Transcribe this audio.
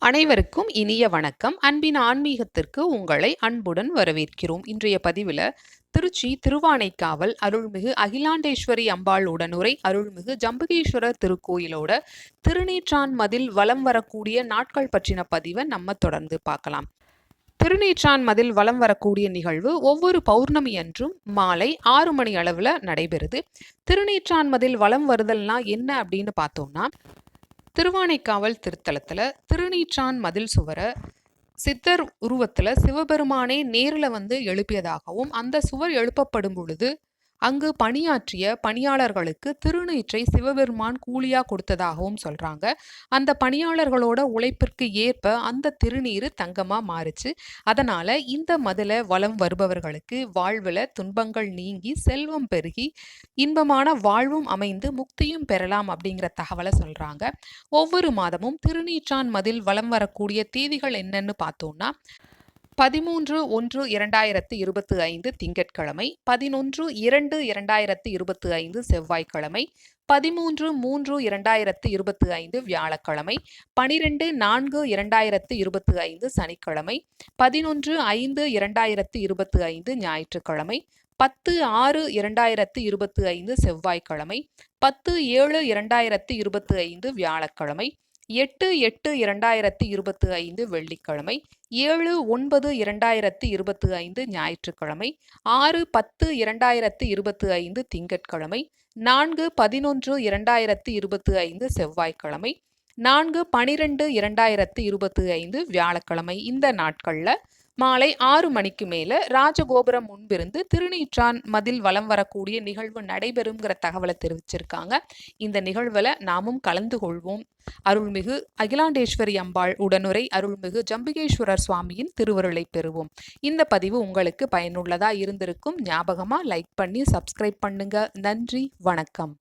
அனைவருக்கும் இனிய வணக்கம். அன்பின் ஆன்மீகத்திற்கு உங்களை அன்புடன் வரவேற்கிறோம். இன்றைய பதிவில் திருச்சி திருவானைக்காவல் அருள்மிகு அகிலாண்டேஸ்வரி அம்பாள் உடனுரை அருள்மிகு ஜம்புகேஸ்வரர் திருக்கோயிலோட திருநீற்றான் மதில் வலம் வரக்கூடிய நாட்கள் பற்றின பதிவை நம்ம தொடர்ந்து பார்க்கலாம். திருநீற்றான் மதில் வலம் வரக்கூடிய நிகழ்வு ஒவ்வொரு பௌர்ணமி அன்றும் மாலை 6 மணி அளவில் நடைபெறுது. திருநீற்றான் மதில் வலம் வருதல்னா என்ன அப்படின்னு பார்த்தோம்னா, திருவானைக்காவல் திருத்தலத்துல திருநீற்றான் மதில் சுவரை சித்தர் உருவத்துல சிவபெருமானே நேரில் எழுப்பியதாகவும், அந்த சுவர் எழுப்பப்படும் பொழுது அங்கு பணியாற்றிய பணியாளர்களுக்கு திருநீற்றை சிவபெருமான் கூலியா கொடுத்ததாகவும் சொல்றாங்க. அந்த பணியாளர்களோட உழைப்பிற்கு ஏற்ப அந்த திருநீர் தங்கமா மாறுச்சு. அதனால இந்த மதில வலம் வருபவர்களுக்கு வாழ்வுல துன்பங்கள் நீங்கி செல்வம் பெருகி இன்பமான வாழ்வும் அமைந்து முக்தியும் பெறலாம் அப்படிங்கிற தகவலை சொல்றாங்க. ஒவ்வொரு மாதமும் திருநீற்றான் மதில் வலம் வரக்கூடிய தேதிகள் என்னன்னு பார்த்தோம்னா, 13/1/2025 திங்கட்கிழமை, 11/2/2025 செவ்வாய்க்கிழமை, 13/3/2025 வியாழக்கிழமை, 12/4/2025 சனிக்கிழமை, 11/5/2025 ஞாயிற்றுக்கிழமை, 10/6/2025 செவ்வாய்க்கிழமை, 10/7/2025 வியாழக்கிழமை, 8/8/2025 வெள்ளிக்கிழமை, 7/9/2025 ஞாயிற்றுக்கிழமை, 6/10/2025 திங்கட்கிழமை, 4/11/2025 செவ்வாய்க்கிழமை, 4/12/2025 வியாழக்கிழமை. இந்த நாட்கள்ல மாலை 6 மணிக்கு மேல ராஜகோபுரம் முன்பிருந்து திருநீற்றான் மதில் வலம் வரக்கூடிய நிகழ்வு நடைபெறுங்கிற தகவலை தெரிவிச்சிருக்காங்க. இந்த நிகழ்வுல நாமும் கலந்து கொள்வோம். அருள்மிகு அகிலாண்டேஸ்வரி அம்பாள் உடனுரை அருள்மிகு ஜம்புகேஸ்வரர் சுவாமியின் திருவருளை பெறுவோம். இந்த பதிவு உங்களுக்கு பயனுள்ளதா இருந்திருக்கும். ஞாபகமா லைக் பண்ணி சப்ஸ்கிரைப் பண்ணுங்க. நன்றி, வணக்கம்.